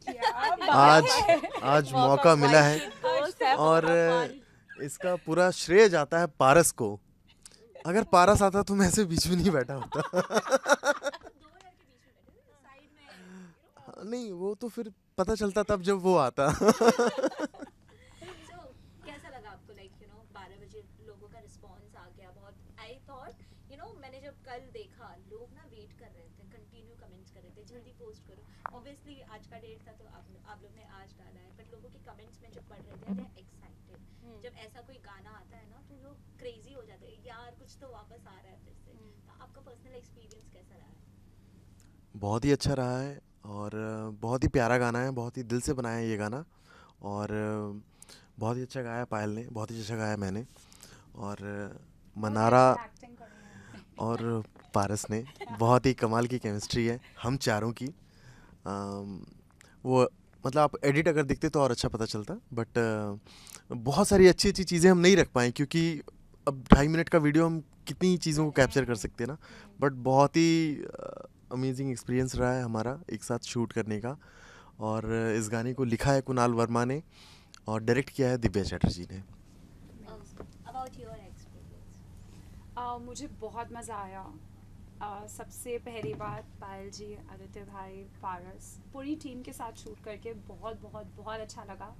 आज आज मौका मिला है और इसका पूरा श्रेय जाता है पारस को। अगर पारस आता तो मैं ऐसे बीच में नहीं बैठा होता। नहीं, वो तो फिर पता चलता तब जब वो आता। So, कैसा लगा आपको? लाइक 12 बजे लोगों का रिस्पॉन्स आ गया बहुत। आई थॉट मैंने जब कल देखा लोग ना वेट कर रहे थे, कंटिन्यू कमेंट्स कर रहे थे, जल्दी पोस्ट करो। ऑब्वियसली आज का डेट था तो आप लोग ने आज डाला है, बट लोगों के कमेंट्स में जब पढ़ रहे थे दे एक्साइटेड। जब ऐसा कोई गाना आता है ना तो लोग क्रेजी हो जाते हैं, यार कुछ तो वापस आ रहा है फिर से। तो आपका पर्सनल एक्सपीरियंस कैसा रहा है? बहुत ही अच्छा रहा है और बहुत ही प्यारा गाना है, बहुत ही दिल से बनाया है ये गाना। और बहुत ही अच्छा गाया पायल ने, बहुत ही अच्छा गाया मैंने, और मनारा और पारस ने। बहुत ही कमाल की केमिस्ट्री है हम चारों की। वो मतलब आप एडिट अगर देखते तो और अच्छा पता चलता, बट बहुत सारी अच्छी अच्छी चीज़ें हम नहीं रख पाए क्योंकि अब 2.5 मिनट का वीडियो हम कितनी चीज़ों को कैप्चर कर सकते हैं ना। बट बहुत ही अमेजिंग एक्सपीरियंस रहा है हमारा एक साथ शूट करने का। और इस गाने को लिखा है कुणाल वर्मा ने और डायरेक्ट किया है दिव्या चैटर्जी ने। About your experience. मुझे बहुत मज़ा आया। सबसे पहली बात पायल जी, आदित्य भाई, पारस, पूरी टीम के साथ शूट करके बहुत बहुत बहुत अच्छा लगा.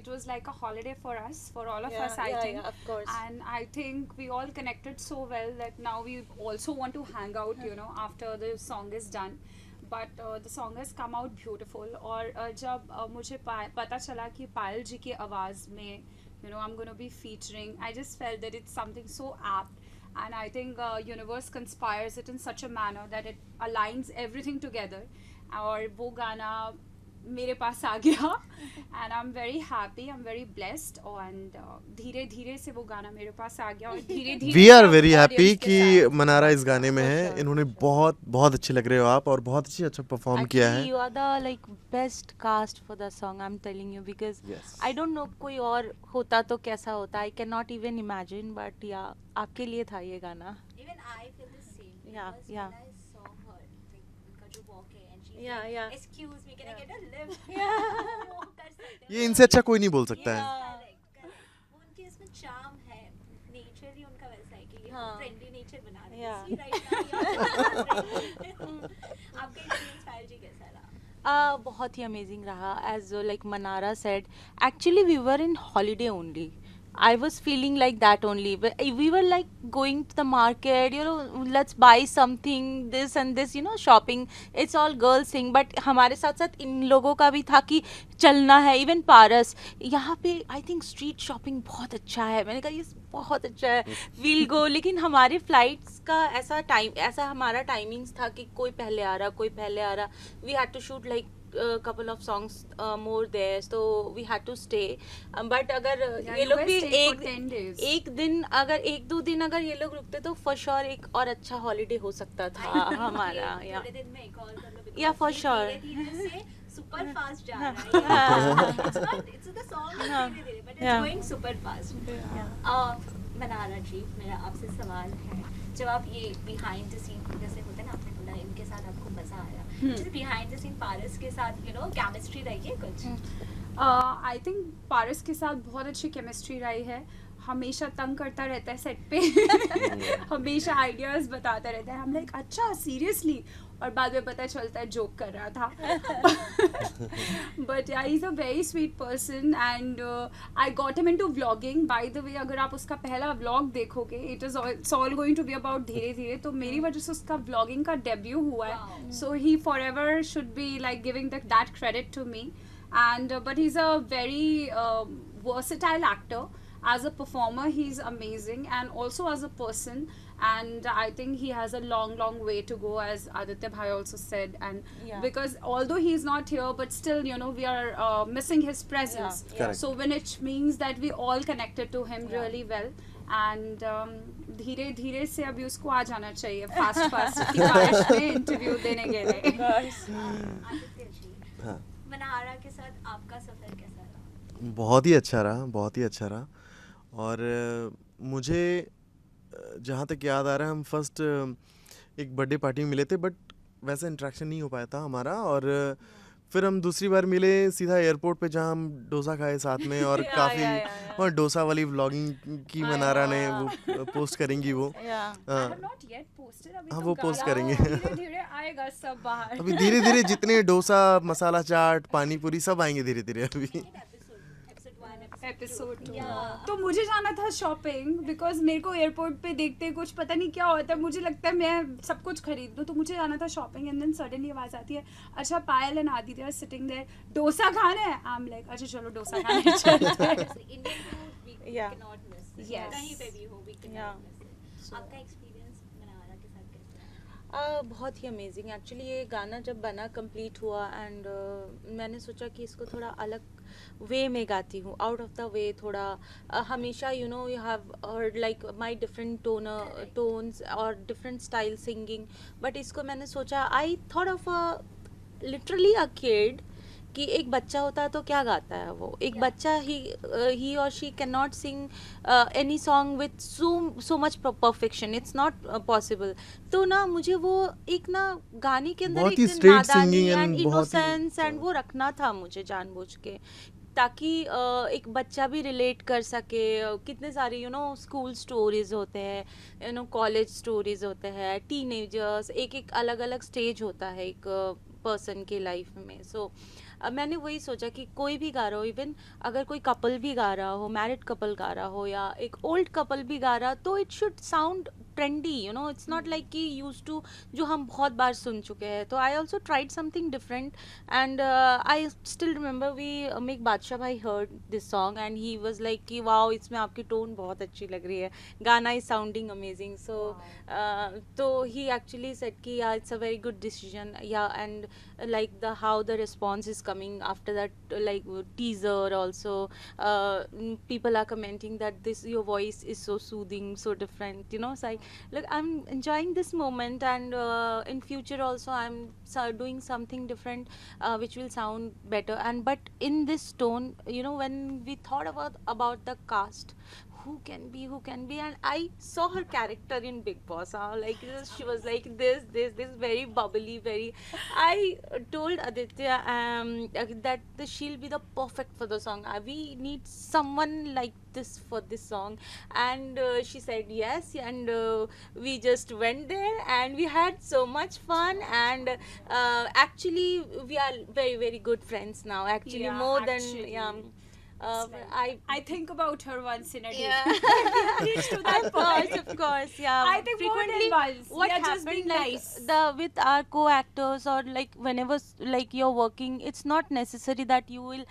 It was like a holiday for us, for all of us, I think. of course. And I think we all connected so well that now we also want to hang out, after the song is done. But the song has come out beautiful. और जब मुझे पता चला कि पायल जी की आवाज़ में, I'm going to be featuring, I just felt that it's something so apt. And I think universe conspires it in such a manner that it aligns everything together. और वो गाना मेरे पास आ गया and I'm very happy, I'm very blessed. and धीरे धीरे से वो गाना मेरे पास आ गया और धीरे धीरे we are very happy audience के कि साथ. मनारा इस गाने में For है। sure, इन्होंने for sure. बहुत बहुत अच्छे लग रहे हो आप और बहुत अच्छी अच्छा परफॉर्म किया है। Actually, you are the like best cast for the song. I'm telling you because Yes. I don't know कोई और होता तो कैसा होता. I cannot even imagine. But yeah, आपके लिए था ये गाना. Even I feel the same. Yeah, Because yeah. when I saw her, like उनका जो walk है and she's Yeah, like, yeah. excuse me, can I get a lift? वो कर सकते हैं। ये इनसे अच्छा कोई नहीं बोल सकता है। Correct, correct. वो उनके इसमें charm है, nature ही उनका वैसा है कि ये हाँ। friendly nature बना रहे हैं। Yeah. See right now, you're आपका experience पायल जी कैसा रहा? बहुत ही अमेजिंग रहा. As like Manara said, actually we were in holiday only. I was feeling like that only. But we were like going to the market, let's buy something, this and this, shopping. It's all girls thing. But हमारे साथ साथ इन लोगों का भी था कि चलना है. Even पारस यहाँ पे I think street shopping बहुत अच्छा है. मैंने कहा ये बहुत अच्छा है, we'll go. लेकिन हमारे फ्लाइट्स का ऐसा हमारा टाइमिंग्स था कि कोई पहले आ रहा, कोई पहले आ रहा. We had to shoot like couple of songs more there, so we had to stay. But अगर Yeah, ये you लोग guys भी stayed for 10 days. एक दो दिन अगर ये लोग रुकते तो for sure एक और अच्छा हॉलीडे हो सकता था हमारा. या थोड़े दिन में एक और कर लो because Yeah, for ये sure. धीरे-धीरे से super fast जा रहा है। It's the song is धीरे-धीरे, but it's Yeah. going super fast. Mannara जी, मेरा आपसे सवाल है, जब आप ये behind the scene जैसे होते हैं ना, आपने बोला इनके साथ आपको मजा आया, जैसे behind the scene पारस के साथ chemistry रही है कुछ? आई थिंक पारस के साथ बहुत अच्छी केमिस्ट्री रही है. हमेशा तंग करता रहता है सेट पे. हमेशा आइडियाज बताता रहता है. हम लाइक अच्छा सीरियसली, और बाद में पता चलता है जोक कर रहा था. But he is a very sweet person and I got him into vlogging. By the way अगर आप उसका पहला व्लॉग देखोगे, it's all going to be about धीरे धीरे, तो मेरी वजह से उसका व्लॉगिंग का डेब्यू हुआ है. So he forever should be like giving that credit to me. And but he's a very versatile actor. As a performer he's amazing, and also as a person, and I think he has a long way to go, as Aditya bhai also said. And Yeah. because although he's not here, but still we are missing his presence. Yeah. Correct. So which means that we all connected to him Yeah. really well. And धीरे धीरे से अभी उसको आ जाना चाहिए fast की बारिश में इंटरव्यू देने के लिए. आदित्य जी, हाँ। मनारा के साथ आपका सफर कैसा रहा? बहुत ही अच्छा रहा, बहुत ही अच्छा रहा। और मुझे जहाँ तक याद आ रहा है, हम फर्स्ट एक बर्थडे पार्टी में मिले थे, बट वैसा इंटरेक्शन नहीं हो पाया था हमारा। और फिर हम दूसरी बार मिले सीधा एयरपोर्ट पे, जहाँ हम डोसा खाए साथ में, और Yeah, काफ़ी yeah, yeah, और डोसा वाली व्लॉगिंग की हाँ, मनारा ने हाँ। वो पोस्ट करेंगी वो। Yeah. I हाँ, have not yet posted. अभी हाँ, तो वो post गाना करेंगे। धीरे धीरे आएगा सब बाहर. अभी धीरे धीरे जितने डोसा, मसाला चाट, पानी पूरी सब आएंगे धीरे धीरे अभी। एपिसोड 2. Yeah. तो मुझे जाना था शॉपिंग, बिकॉज मेरे को एयरपोर्ट पे देखते कुछ पता नहीं क्या होता है, मुझे लगता है मैं सब कुछ खरीद दूँ, तो मुझे जाना था शॉपिंग. एंड देन सडनली आवाज़ आती है, अच्छा Payal and Aditya are sitting there, dosa खाना है. आई एम लाइक अच्छा चलो डोसा खाने चलते हैं. Indian food we Yeah. cannot miss it. Yes. कहीं पे भी हो we Yeah. cannot miss it. आपका एक्सपीरियंस मनारा के साथ कैसा है? बहुत ही अमेजिंग एक्चुअली. ये गाना जब बना कंप्लीट हुआ एंड मैंने सोचा कि इसको थोड़ा अलग वे में गाती हूँ, आउट ऑफ द वे थोड़ा. हमेशा you have heard like my different tones और डिफरेंट स्टाइल सिंगिंग, बट इसको मैंने सोचा, I thought of literally a kid, कि एक बच्चा होता है तो क्या गाता है वो. एक बच्चा ही और she can not Singh any song with so much perfection, it's not possible. तो ना मुझे वो एक ना गाने के अंदर बहुत ही एक straight नादानी singing and एंड बहुत ही- इनोसेंस एंड वो रखना था मुझे जानबूझ के, ताकि एक बच्चा भी रिलेट कर सके. कितने सारे स्कूल स्टोरीज होते हैं, कॉलेज स्टोरीज होते हैं, टीनेजर्स, एक अलग अलग स्टेज होता है एक पर्सन के लाइफ में. सो मैंने वही सोचा कि कोई भी गा रहा हो, इवन अगर कोई कपल भी गा रहा हो, मैरिड कपल गा रहा हो या एक ओल्ड कपल भी गा रहा, तो it should sound trendy. It's not like कि यूज टू जो हम बहुत बार सुन चुके हैं. तो I also tried something different and I still remember we make Badshah भाई heard this song and he was like कि वाओ, इसमें आपकी टोन बहुत अच्छी लग रही है, गाना इज साउंडिंग अमेजिंग. सो तो ही एक्चुअली सेड कि या it's a very good decision. या and like how the response is coming after that, like teaser also, people are commenting that this your voice is so soothing, so different, so look, I'm enjoying this moment, and in future also I'm doing something different, which will sound better. And but in this tone, when we thought about the cast, who can be, and I saw her character in Big Boss. Like this, she was like this very bubbly, very. I told Aditya that she'll be the perfect for the song. We need someone like this for this song, and she said yes, and we just went there and we had so much fun, and actually we are very very good friends now. Actually, Yeah, more actually. than I think about her once in a day. Yeah. Reach to that point. Of course, yeah. I think more than once. What We are just happened, being like, nice. with our co-actors, or like whenever like you're working, it's not necessary that you will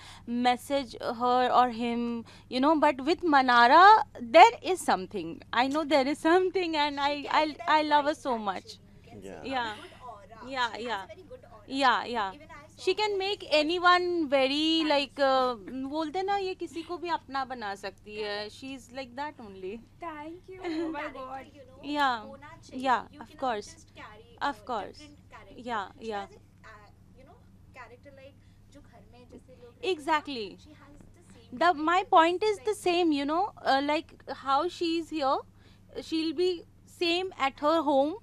message her or him, but with Manara there is something. I know there is something, and I love her so much. Yeah. Yeah, yeah. Yeah. She can make anyone very like बोलते ना, ये किसी को भी अपना बना सकती है. She's like that only. Thank you. Oh my God. Yeah. होना चाहिए. Yeah, You of cannot course. just carry Of a course. different character. Yeah, She yeah. has a character like जो घर में जैसे लोग रहते हैं ना, Exactly. she has the same My character. point is Like, the same, like how she's here, she'll be same at her home,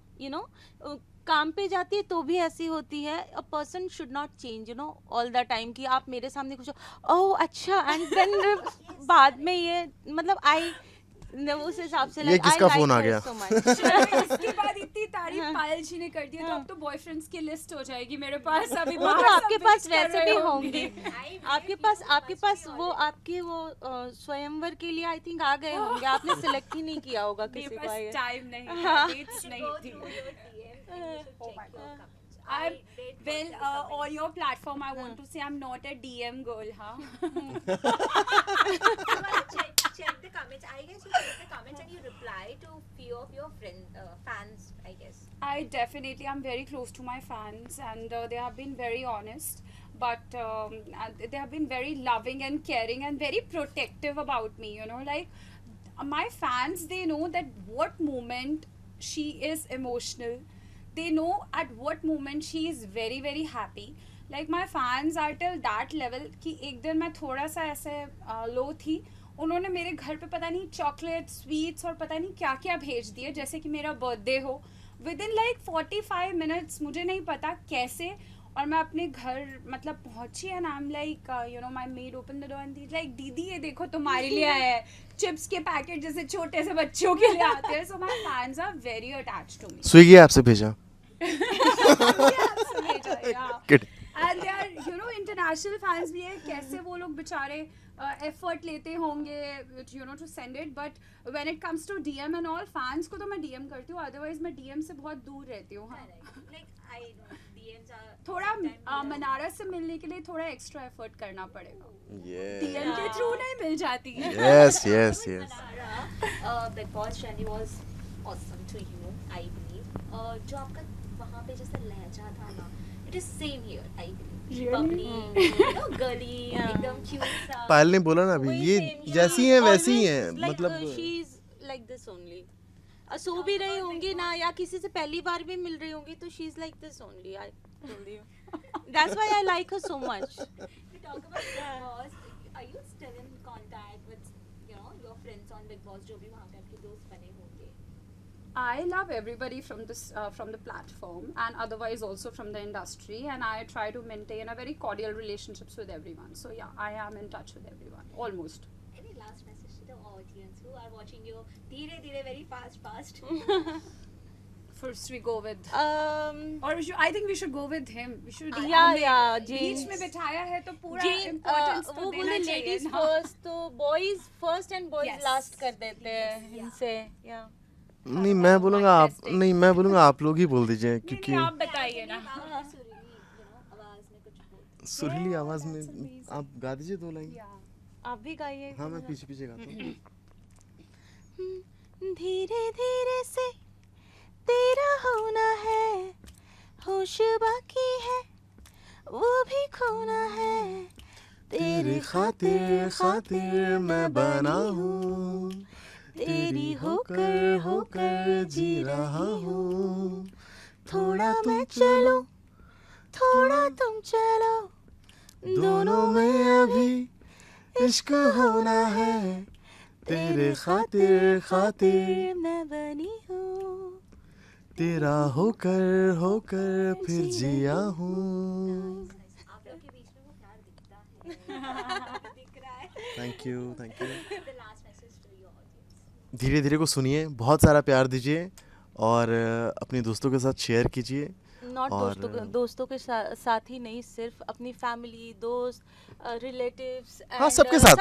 काम पे जाती है तो भी ऐसी होती है. A person should not change all the time, कि आप मेरे सामने कुछ ओह अच्छा, एंड देन बाद में ये मतलब आई उस हिसाब से ये किसका फोन आ गया? So much. चलो, इसके बाद इतनी तारीफ पायल जी ने कर दी है, तो अब तो बॉयफ्रेंड्स की लिस्ट हो जाएगी मेरे पास. अभी वो तो बाहर आपके सब पास bitch कर वैसे रहे भी होंगे. होंगे. I आपके believe पास you आपके must पास be वो already. आपके वो स्वयंवर के लिए आई थिंक आ गए होंगे. आपने सिलेक्ट ही नहीं किया होगा मेरे किसी को. पास टाइम नहीं था, हाँ. dates You नहीं go थी. through your DMs and you should Oh my check your God. comments. I'm, I did go well, through comments. on your platform, I want to say I'm not a DM girl, huh? You wanna check the comments. I guess you check the comments and you reply to few of your fans, I guess. I definitely am very close to my fans, and they have been very honest, but they have been very loving and caring and very protective about me. Like my fans, they know that what moment she is emotional. They know at what moment she is very very happy. Like my fans are till that level कि एक दिन मैं थोड़ा सा ऐसे लो थी, उन्होंने मेरे घर पे पता नहीं चॉकलेट, स्वीट्स और पता नहीं क्या क्या भेज दिए, जैसे कि मेरा बर्थडे हो. विद इन लाइक 45 मिनट्स, मुझे नहीं पता कैसे, और मैं अपने घर मतलब पहुंची and I am like you know my made open the door and like दीदी ये देखो तुम्हारे लिए आया है चिप्स के पैकेट जैसे छोटे से बच्चों के लिए आते हैं. So my fans are very attached to me. Swiggy app से भेजा. Good. And they are you know international fans भी है. कैसे वो लोग बेचारे एफर्ट लेते होंगे you know to send it. But when it comes to DM and all fans को तो मैं डीएम करती हूँ. अदरवाइज मैं डीएम से बहुत दूर रहती हूँ. हाँ. Like I know DMs are थोड़ा sometimes मनारा से मिलने के लिए थोड़ा एक्स्ट्रा एफर्ट करना पड़ेगा. Yeah. डीएम के थ्रू नहीं मिल जाती. Yes, yes, yes. Manara, Big Boss journey was awesome to you, I believe. जो आपका वहाँ पे जैसा लहजा था ना, it is same here, I believe. Really? Bubbly, you know, girly, Yeah. एकदम cute सा. पायल ने बोला ना अभी ये जैसी हैं वैसी ही हैं. मतलब she is like this only. सो भी रही होंगी ना या किसी से पहली बार भी मिल रही होंगी तो she is like this only. I told you. That's why I like her so much. We talk about Big Boss. Are you still in contact with, you know, your friends on Big Boss जो भी वहाँ पे आपके दोस्त बने होंगे? I love everybody from the platform and otherwise also from the industry, and I try to maintain a very cordial relationships with everyone. So yeah, I am in touch with everyone almost. Any last message to the audience who are watching you? धीरे धीरे very fast. First we go with um or I think we should go with him. We should yeah, beach James. में बिठाया है तो पूरा जी importance तो वो देना बोले चाहिए लेडीज ना. फर्स्ट तो boys first and boys Yes. Last कर देते हैं Yes, yeah. इनसे. या नहीं मैं बोलूँगा आप नहीं मैं बोलूँगा आप लोग ही बोल दीजिए क्योंकि नहीं, आप बताइए ना. आप सुरीली, you know, आवाज में कुछ बोल. सुरीली आवाज that's में amazing. आप गा दीजिए 2 लाइन. Yeah. आप भी गाइए. हाँ मैं पीछे पीछे गाता हूँ. धीरे धीरे से तेरा होना है होश बाकी है वो भी खोना है तेरी खातिर खातिर मैं बना हूँ तेरी होकर होकर जी रहा हूँ. थोड़ा मैं चलूं थोड़ा तुम चलो दोनों में अभी इश्क होना है तेरे खातिर खातिर मैं बनी हूँ. तेरा होकर होकर फिर जिया हूँ. आप लोग के बीच में वो प्यार दिखता है. दिख रहा है. Thank you thank you. The last message to your audience. धीरे धीरे को सुनिए बहुत सारा प्यार दीजिए और अपने दोस्तों के साथ शेयर कीजिए. नॉट और दोस्तों के साथ ही नहीं सिर्फ अपनी फैमिली दोस्त रिलेटिव्स हाँ, सबके साथ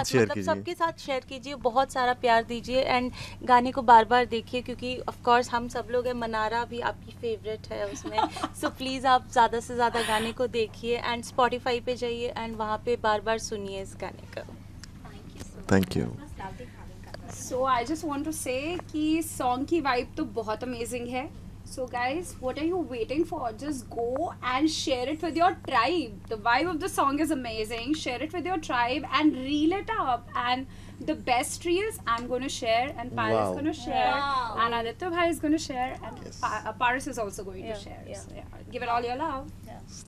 शेयर मतलब कीजिए. सबके साथ शेयर कीजिए. बहुत सारा प्यार दीजिए एंड गाने को बार बार देखिए क्योंकि ऑफ कोर्स हम सब लोग हैं. मनारा भी आपकी फेवरेट है उसमें. सो प्लीज़ आप ज़्यादा से ज़्यादा गाने को देखिए एंड स्पॉटिफाई पे जाइए एंड वहाँ पे बार बार सुनिए इस गाने को. Thank you so much. Thank you. It was lovely having Kaka. So I just want to say कि song की vibe तो बहुत amazing है. So guys, what are you waiting for? Just go and share it with your tribe. The vibe of the song is amazing. Share it with your tribe and reel it up. And the best reels I'm going to share and Paris Wow. is going to share Wow. and Aditya Bhai is going to share and Yes. Paris is also going Yeah, to share. yeah. So, yeah, give it all your love.